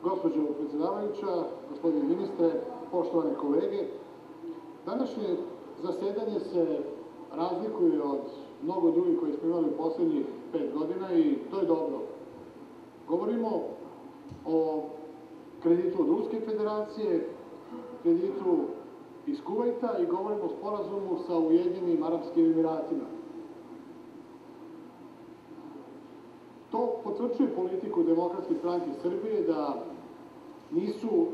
Gospođo predsjedavajuća, gospodine ministre, poštovane kolege, današnje zasedanje se razlikuje od mnogo drugih koje smo imali u poslednjih 5 godina i to je dobro. Govorimo o kreditu od Ruske federacije, kreditu iz Kuvajta i govorimo o sporazumu sa Ujedinjenim Arapskim Emiratima. To potvrđuje politiku Demokratske stranke Srbije da nisu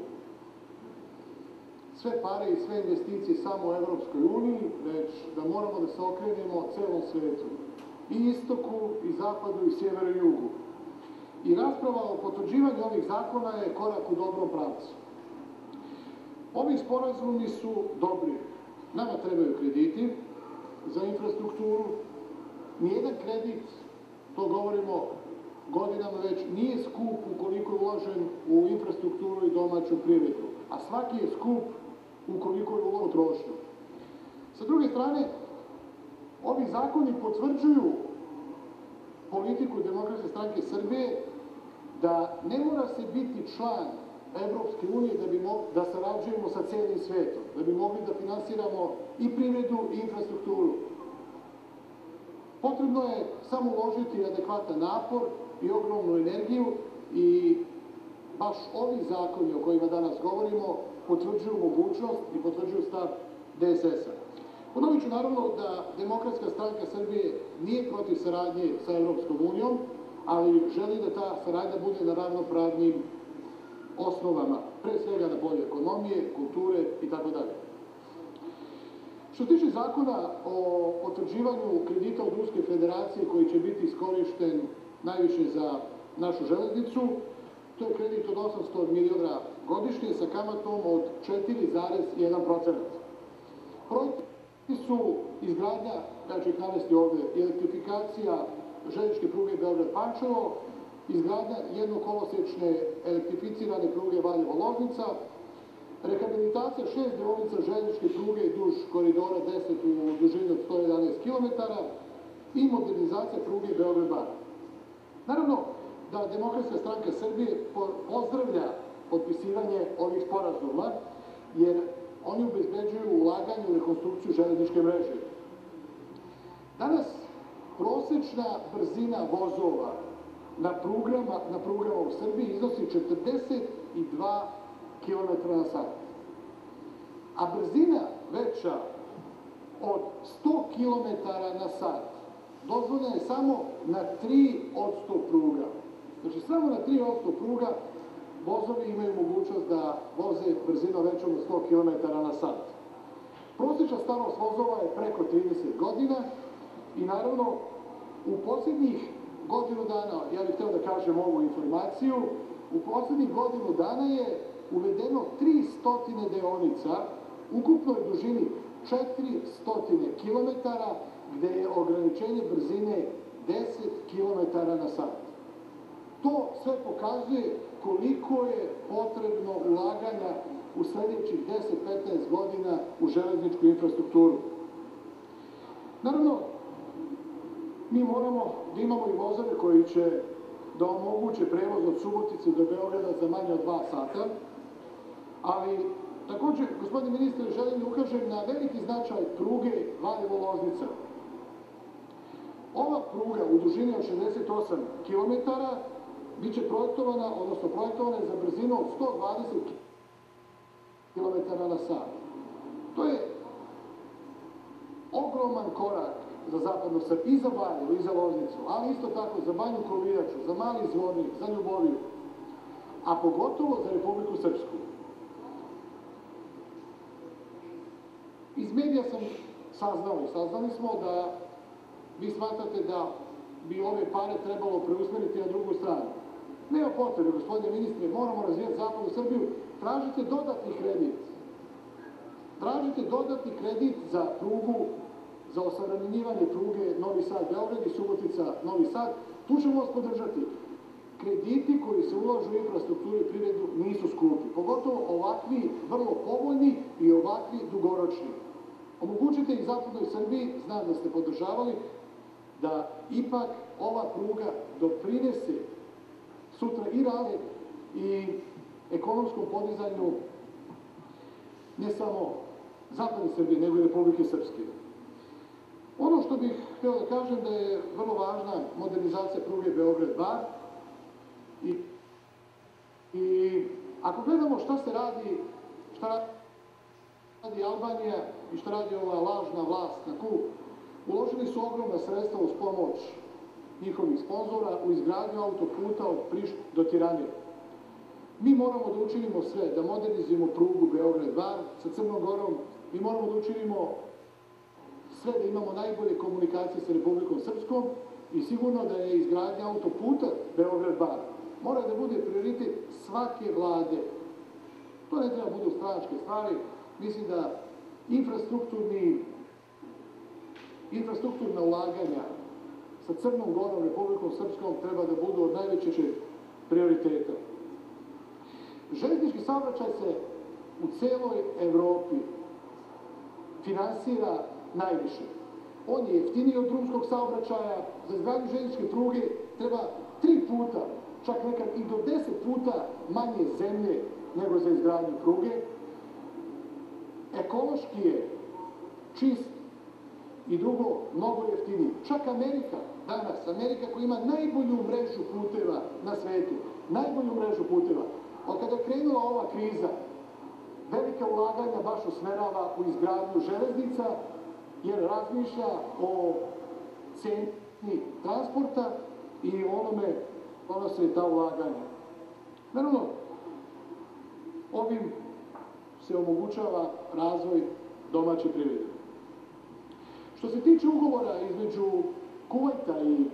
sve pare i sve investicije samo u Evropskoj uniji, već da moramo da se okrenemo celom svetu, i istoku, i zapadu, i sjeveru, i jugu. I rasprava o potvrđivanju ovih zakona je korak u dobrom pravcu. Ovi sporazumi su dobri. Nama trebaju krediti za infrastrukturu. Nijedan kredit, to govorimo godinama već, nije skup ukoliko je uložen u infrastrukturu i domaću privredu, a svaki je skup ukoliko je uložen u potrošnju. Sa druge strane, ovi zakoni potvrđuju politiku Demokratske stranke Srbije da ne mora se biti član Evropske unije da sarađujemo sa celim svetom, da bi mogli da finansiramo i privredu i infrastrukturu. Potrebno je samo uložiti adekvatan napor i ogromnu energiju i baš ovi zakoni o kojima danas govorimo potvrđuju mogućnost i potvrđuju stav DSS-a. Ponovit ću naravno da Demokratska stranka Srbije nije protiv saradnje sa Evropskom unijom, ali želi da ta saradnja bude na ravnopravnim osnovama, pre svega na polju ekonomije, kulture itd. Što se tiče zakona o potvrđivanju kredita od Ruske federacije koji će biti iskorišten najviše za našu železnicu, to je kredit od 800 miliona godišnje sa kamatom od 4,1%. Projekti su izgradnja, ja ću ih navesti ovde, elektrifikacija železničke pruge Beograd-Pančevo, izgradnja jednokolosečne elektrificirane pruge Valjevo-Loznica, rehabilitacija 6 deonica železničke pruge duž koridora 10 u dužini od 111 km i modernizacija pruge Beograd-Bar. Naravno da Demokratska stranka Srbije pozdravlja potpisivanje ovih sporazuma, jer oni obezbeđuju ulaganje u rekonstrukciju železničke mreže. Danas prosečna brzina vozova na prugama u Srbiji iznosi 42 km na sat, a brzina veća od 100 km na sat dozvoljena je samo na 3% pruga. Znači, samo na 3% pruga vozovi imaju mogućnost da voze brzinom većom od 100 km na sat. Prosečna starost vozova je preko 30 godina i naravno u posljednjih godinu dana, ja bih hteo da kažem ovu informaciju, u posljednjih godinu dana je uvedeno 300 deonica, ukupnoj dužini 400 km, gde je ograničenje brzine 10 km na sat. To sve pokazuje koliko je potrebno ulaganja u sledećih 10-15 godina u železničku infrastrukturu. Naravno, mi moramo da imamo i vozove koji će da omoguće prevoz od Subotice do Beograda za manje od 2 sata, ali takođe, gospodine ministre, želim da ukažem na veliki značaj pruge Valjevo-Loznica. Ova pruga u dužini od 68 km biće projektovana je za brzinu od 120 km na sat. To je ogroman korak za zapadnu Srbiju, i za Valjevo, i za Loznicu, ali isto tako za Banju Koviljaču, za Mali Zvornik, za Ljuboviju, a pogotovo za Republiku Srpsku. Iz medija sam saznali smo da vi smatrate da bi ove pare trebalo preusmeriti na drugu stranu. Nema potrebe, gospodine ministre, moramo razvijati zapadnu Srbiju, tražite dodatni kredit. Tražite dodatni kredit za prugu, za osavremenjivanje pruge Novi Sad-Beograd i Subotica-Novi Sad, tu ćemo vas podržati. Krediti koji se ulažu u infrastrukturu i privredu nisu skupi, pogotovo ovakvi vrlo povoljni i ovakvi dugoročni. Omogućite i zapadnoj Srbiji, znam da ste podržavali, da ipak ova pruga doprinese sutra i razvoj i ekonomskom podizanju ne samo zapadne Srbije, nego i Republike Srpske. Ono što bih htio da kažem da je vrlo važna modernizacija pruge Beograd-Bar i ako gledamo šta radi Albanija i šta radi ova lažna vlast na Kubu, uložili su ogromna sredstva uz pomoć njihovih sponzora u izgradnju autoputa od Prištine do Tirane. Mi moramo da učinimo sve, da modernizujemo prugu Beograd-Bar sa Crnom Gorom, mi moramo da učinimo sve da imamo najbolje komunikacije sa Republikom Srpskom i sigurno da je izgradnja autoputa Beograd-Bar mora da bude prioritet svake vlade. To ne treba budu stranačke stvari, mislim da infrastrukturna ulaganja sa Crnom Gorom, Republikom Srpskom treba da budu od najvećeg prioriteta. Železnički saobraćaj se u celoj Evropi finansira najviše. On je jeftiniji od drumskog saobraćaja, za izgradnju železničke pruge treba 3 puta, čak nekad i do 10 puta manje zemlje nego za izgradnju pruge. Ekološki je čist i drugo, mnogo jeftiniji. Čak Amerika danas, Amerika koja ima najbolju mrežu puteva na svetu, najbolju mrežu puteva, od kada je krenula ova kriza, velika ulaganja baš usmerava u izgradnju železnica, jer razmišlja o ceni transporta i onome donose ta ulaganja. Naravno, ovim se omogućava razvoj domaće privrede. Što se tiče ugovora između Kuvajta i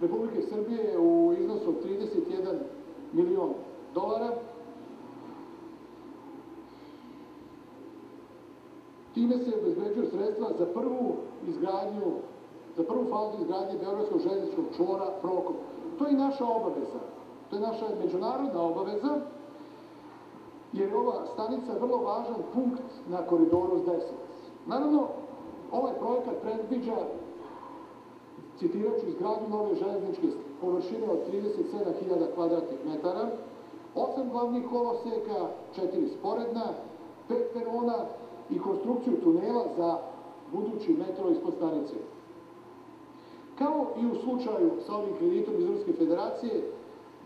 Republike Srbije u iznosu od 31 milion dolara, time se obezbeđuju sredstva za prvu fazu izgradnje Beogradskog železničkog čvora Prokop. To je naša obaveza, to je naša međunarodna obaveza, jer je ova stanica vrlo važan punkt na Koridoru 10. Naravno, ovaj projekat predviđa, citirat ću, izgradnju nove železničke površine od 37.000 kvadratnih metara, 8 glavnih koloseka, 4 sporedna, 5 perona i konstrukciju tunela za budući metro ispod stanice. Kao i u slučaju sa ovim kreditom iz Ruske federacije,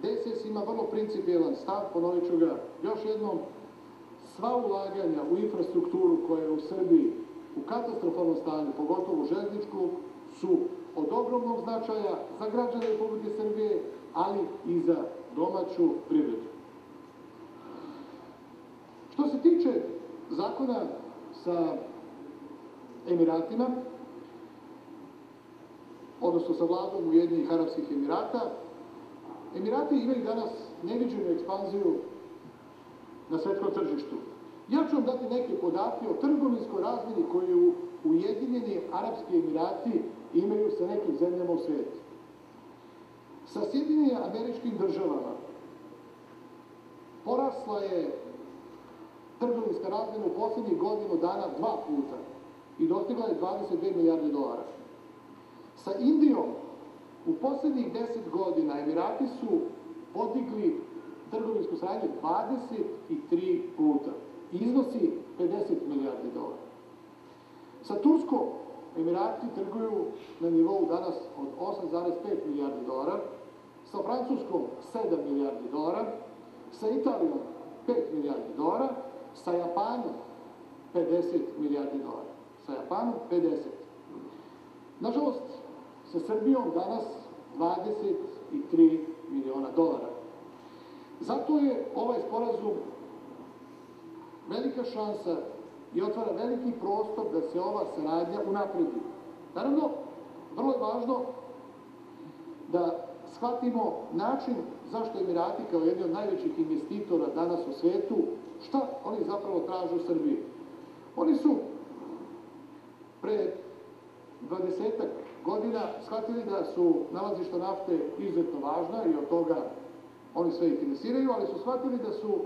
DSS ima vrlo principijelan stav, ponovit ću ga još jednom, sva ulaganja u infrastrukturu koja je u Srbiji u katastrofalnom stanju, pogotovo železničku, su od ogromnog značaja za građane Republike Srbije, ali i za domaću privredu. Što se tiče zakona sa Emiratima, odnosno sa vladom Ujedinjenih Arapskih Emirata, Emirati imaju danas neviđenu ekspanziju na svetskom tržištu. Ja ću vam dati neke podatke o trgovinskoj razmeni koju Ujedinjeni Arapski Emirati imaju sa nekim zemljama u svijetu. Sa Sjedinjenim Američkim Državama porasla je trgovinska razmena u posljednjih godinu dana 2 puta i dostigla je 22 milijarde dolara. Sa Indijom u posljednjih 10 godina Emirati su podigli trgovinsku saradnju 23 puta i iznosi 50 milijardi dolara. Sa Turskom Emirati trguju na nivou danas od 8,5 milijardi dolara, sa Francuskom 7 milijardi dolara, sa Italijom 5 milijardi dolara, sa Japanom 50 milijardi dolara. Sa Japanom 50. Nažalost, sa Srbijom danas 23 miliona dolara. Zato je ovaj sporazum velika šansa i otvara veliki prostor da se ova saradnja unapredi. Naravno, vrlo je važno da shvatimo način zašto Emirati kao jedni od najvećih investitora danas u svetu, šta oni zapravo traže u Srbiji. Oni su pre 20-ak godina shvatili da su nalazišta nafte izuzetno važna i od toga oni sve ih interesiraju, ali su shvatili da su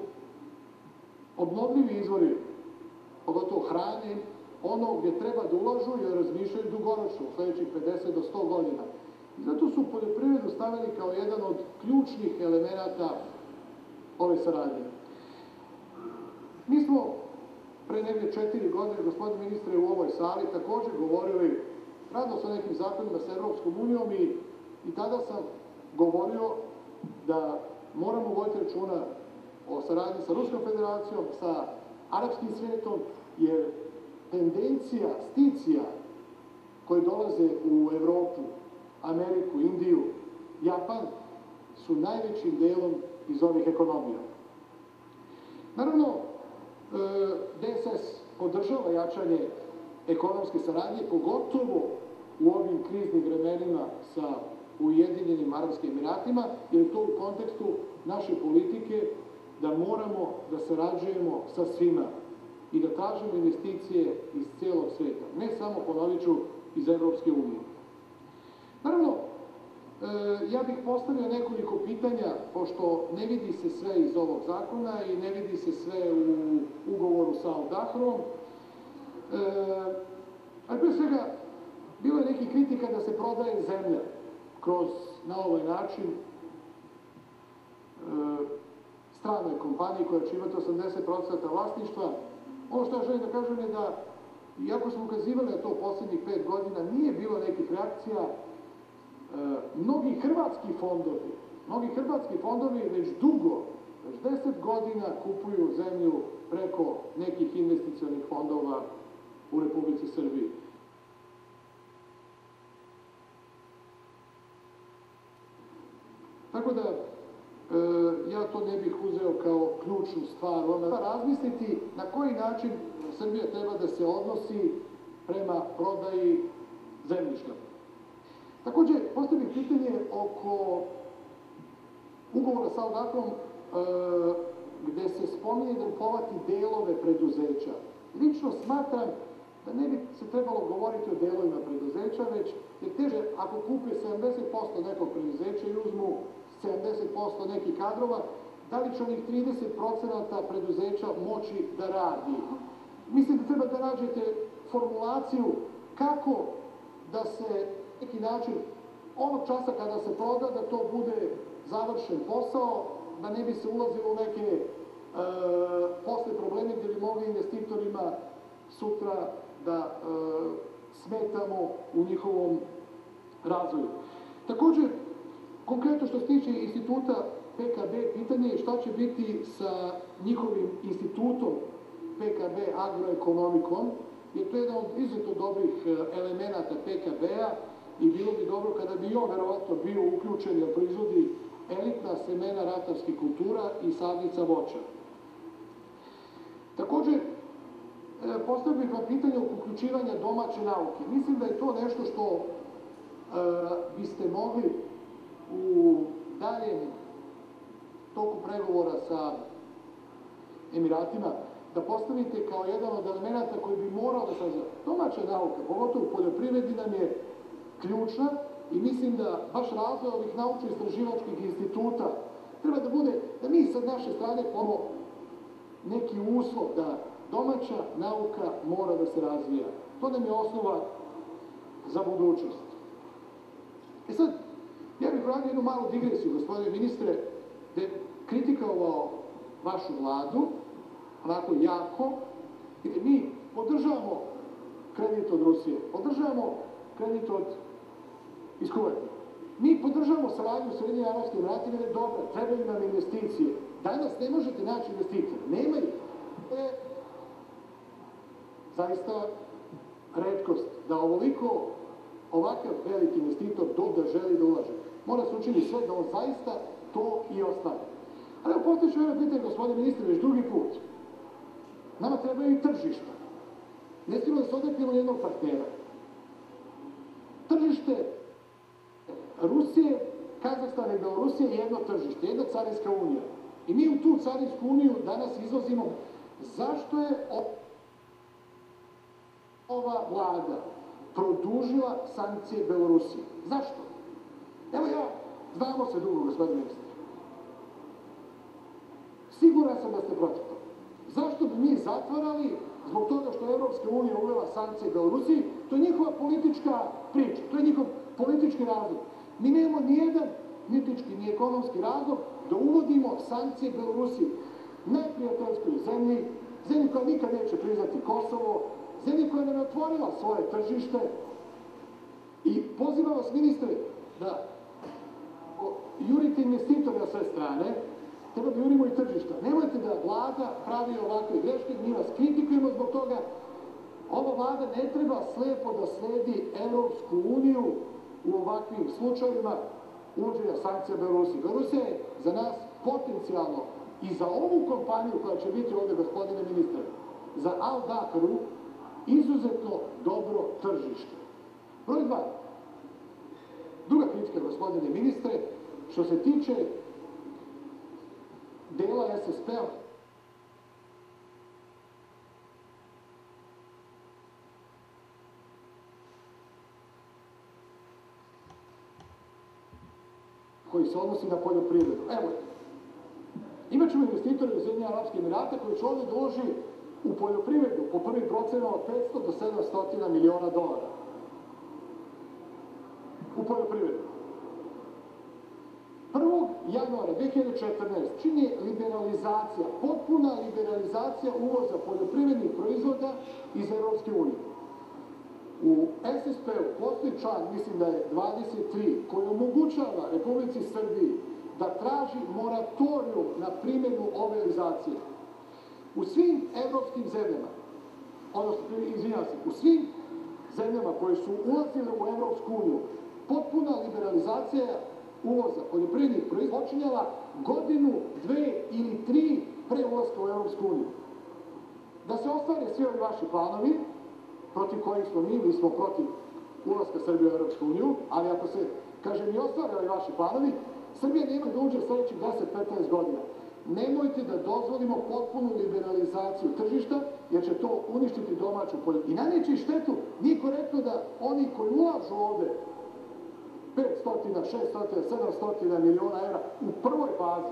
obnovljivi izvori, pogotovo hrane, ono gdje treba da ulažu jer razmišljaju dugoročno, u sledećih 50 do 100 godina. I zato su poljoprivredu stavili kao jedan od ključnih elemenata ove saradnje. Mi smo pre negdje 4 godine, gospodine ministre, u ovoj sali također govorili, radilo se o nekim zakonima sa Evropskom unijom i tada sam govorio da moramo voditi računa o saradnji sa Ruskom federacijom, sa arapskim svijetom, jer tendencija, sticija koje dolaze u Evropu, Ameriku, Indiju, Japan, su najvećim delom iz ovih ekonomija. Naravno, DSS podržava jačanje ekonomske saradnje, pogotovo u ovim kriznim vremenima sa Ujedinjenim Arapskim Emiratima, jer je to u kontekstu naše politike da moramo da sarađujemo sa svima i da tražimo investicije iz cijelog sveta, ne samo, ponovit ću, iz Evropske unije. Naravno, ja bih postavio nekoliko pitanja, pošto ne vidi se sve iz ovog zakona i ne vidi se sve u ugovoru sa Al-Dahrom. Ali pre svega, bilo je nekih kritika da se prodaje zemlja na ovaj način stranoj kompaniji koja će imati 80% vlasništva. Ono što ja želim da kažem je da, iako smo ukazivali na to posljednjih 5 godina, nije bilo nekih reakcija. Mnogi hrvatski fondovi već dugo, već 10 godina kupuju zemlju preko nekih investicionih fondova u Republici Srbiji. Tako da, ja to ne bih uzeo kao ključnu stvar. Onda razmisliti na koji način Srbija treba da se odnosi prema prodaji zemljišta. Također, postavim pitanje oko ugovora sa Al-Dahrom gde se spominje da kupovati delove preduzeća. Lično smatram da ne bi se trebalo govoriti o delovima preduzeća, već je teže ako kupe 70% nekog preduzeća i uzmu 70% nekih kadrova, da li će onih 30% preduzeća moći da radi. Mislim da treba da nađete formulaciju kako da se neki način onog časa kada se proda da to bude završen posao, da ne bi se ulazilo u neke posle probleme gdje bi mogli investitorima sutra da smetamo u njihovom razvoju. Također, konkretno što se tiče instituta PKB, pitanje je šta će biti sa njihovim institutom PKB agroekonomikom, jer to je jedan od izuzetno dobrih elemenata PKB-a i bilo bi dobro kada bi on verovatno bio uključen jer proizvodi elitna semena ratarskih kultura i sadnica voća. Također, postavio bih vam pitanje oko uključivanja domaće nauke. Mislim da je to nešto što biste mogli u daljem toku pregovora sa Emiratima da postavite kao jedan od elemenata koji bi morao da se... Domaća nauka, pogotovo u poljoprivredi, nam je ključna i mislim da baš razvoj ovih naučno-istraživačkih instituta treba da bude, da mi sa naše strane pomimo neki uslov da domaća nauka mora da se razvija. To nam je osnova za budućnost. E sad, ja bih radio jednu malu digresiju, gospodine ministre, da je kritikovao vašu vladu, onako jako, gdje mi podržavamo kredit od Rusije, podržavamo kredit iz Kuvajta. Mi podržavamo saradnju sa Ujedinjenim Arapskim Emiratima, jer je dobra, trebaju nam investicije. Danas ne možete naći investicije, nemaju. To je zaista retkost da ovakav veliki investitor da želi da ulaže. Mora se učiniti sve da on zaista to i ostane. Ali evo postojeću jedno pitanje, gospodine ministre, već drugi put. Nama trebaju i tržišta. Ne smijemo da se odreknemo jednog partnera. Tržište Rusije, Kazahstana i Belorusije je jedno tržište, jedna carinska unija. I mi u tu carinsku uniju danas izvozimo. Zašto je ova vlada produžila sankcije Belorusije? Zašto? Evo znamo se dugo, gospodine ministre. Siguran sam da ste protiv toga. Zašto bi mi zatvarali zbog toga što je Evropska unija uvela sankcije Belorusiji? To je njihova politička priča, to je njihov politički razlog. Mi nemamo nijedan politički ni ekonomski razlog da uvodimo sankcije Belorusiji, neprijateljskoj zemlji, zemlji koja nikad neće priznati Kosovo, zemlji koja nam je otvorila svoje tržište. I pozivam vas, ministre, da jurite investitore na sve strane, treba da jurimo i tržišta. Nemojte da vlada pravi ovakve greške, mi vas kritikujemo zbog toga. Ova vlada ne treba slepo da sledi Evropsku uniju u ovakvim slučajevima uvođenja sankcija Belorusiji. Belorusija je za nas potencijalno i za ovu kompaniju koja će biti ovde, gospodine ministre, za Al Dahru, izuzetno dobro tržište. Broj 2. Druga kritika, gospodine ministre, što se tiče dela SSP-a, koji se odnosi na poljoprivredu. Evo, imat ćemo investitore iz Ujedinjenih Arapskih Emirata koji će ovde doloži u poljoprivredu po prvi procenama od 500 do 700 miliona dolara. U poljoprivredu. 1. januara 2014. čini liberalizacija, potpuna liberalizacija uvoza poljoprivrednih proizvoda iz Evropske unije. U SSP-u postoji član, mislim da je 23, koji omogućava Republici Srbiji da traži moratorijum na primjenu ove realizacije. U svim evropskim zemljama, odnosno, izvinjavam se, u svim zemljama koje su ulazile u Evropsku uniju, potpuna liberalizacija uvoza poljoprivrednih proizvoda počinjala godinu, 2 ili 3 pre ulaska u Evropsku uniju. Da se ostvare svi ovi vaši planovi, protiv kojih smo mi smo protiv ulaska Srbije u Evropsku uniju, ali ako se, kažem, i ostvare ovi vaši planovi, Srbija nema da uđe sledećih 10-15 godina. Nemojte da dozvolimo potpunu liberalizaciju tržišta, jer će to uništiti domaću poljoprivredu. I naneće štetu, nije korektno da oni koji ulažu ovde 500, 600, 700 miliona evra u prvoj fazi,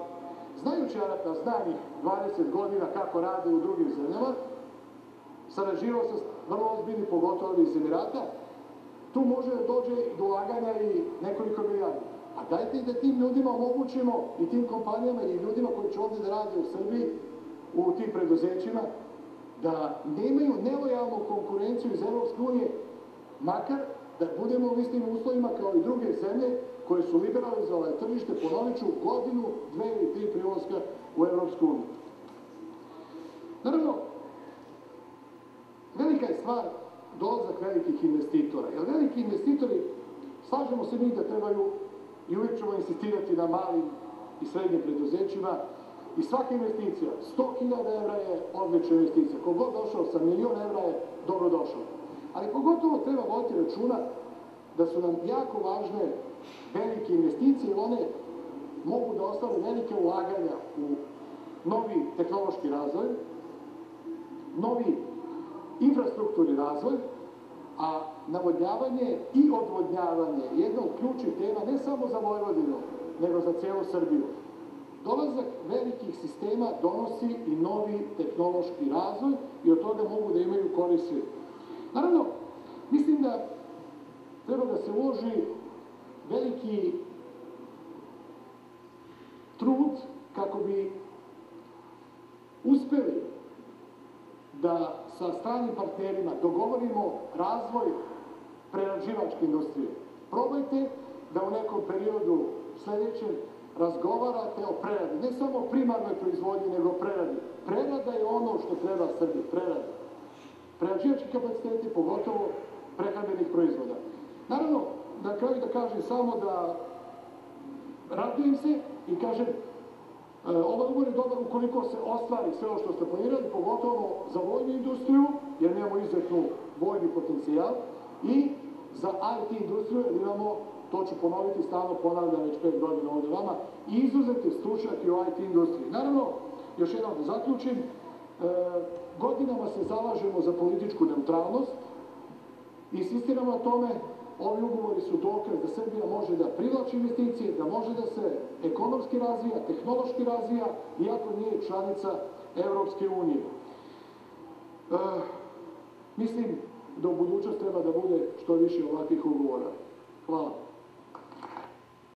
znajući Arapa, znanih 20 godina kako rade u drugim zemljama, sarađivao se vrlo ozbiljni, pogotovo iz Emirata, tu može da dođe do ulaganja i nekoliko milijardi. A dajte da tim ljudima omogućimo i tim kompanijama i ljudima koji će ovde da rade u Srbiji, u tim preduzećima, da nemaju nelojalnu konkurenciju iz Evropske unije, makar da budemo u istim uslovima kao i druge zemlje koje su liberalizovale tržište, ponovit ću, godinu, 2 ili 3 pre ulaska u Evropsku uniju. Naravno, velika je stvar dolazak velikih investitora, jer veliki investitori, slažemo se mi da trebaju i uvijek ćemo insistirati na malim i srednjim preduzećima i svaka investicija, 100.000 evra je odlična investicija, kogod došao sa 1.000.000 evra je dobro došao. Ali pogotovo treba voditi računa da su nam jako važne velike investicije, one mogu da ostvare velike ulaganja u novi tehnološki razvoj, novi infrastrukturni razvoj, a navodnjavanje i odvodnjavanje je jedna od ključnih tema ne samo za Vojvodinu, nego za celu Srbiju. Dolazak velikih sistema donosi i novi tehnološki razvoj i od toga mogu da imaju koristi. Naravno, mislim da treba da se uloži veliki trud kako bi uspeli da sa stranim partnerima dogovorimo razvoj prerađivačke industrije. Probajte da u nekom periodu sledećem razgovarate o preradi, ne samo o primarnoj proizvodnji, nego o preradi. Prerada je ono što treba Srbiji, prerada. Prerađivački kapaciteti, pogotovo prehrambenih proizvoda. Naravno, na kraju da kažem samo da radujem se i kažem ovaj ugovor je dobar ukoliko se ostvari sve ovo što ste planirali, pogotovo za vojnu industriju, jer imamo izuzetnu vojni potencijal, i za IT industriju, jer imamo, to ću ponoviti, stalno ponavljam već 5 godina ovde vama, i izuzetne stručnjake u IT industriji. Naravno, još jednom da zaključim, godinama se zalažemo za političku neutralnost, insistiramo na tome. Ovi ugovori su dokaz da Srbija može da privlači investicije, da može da se ekonomski razvija, tehnološki razvija, iako nije članica Evropske unije. Mislim da u budućnosti treba da bude što više ovakvih ugovora. Hvala.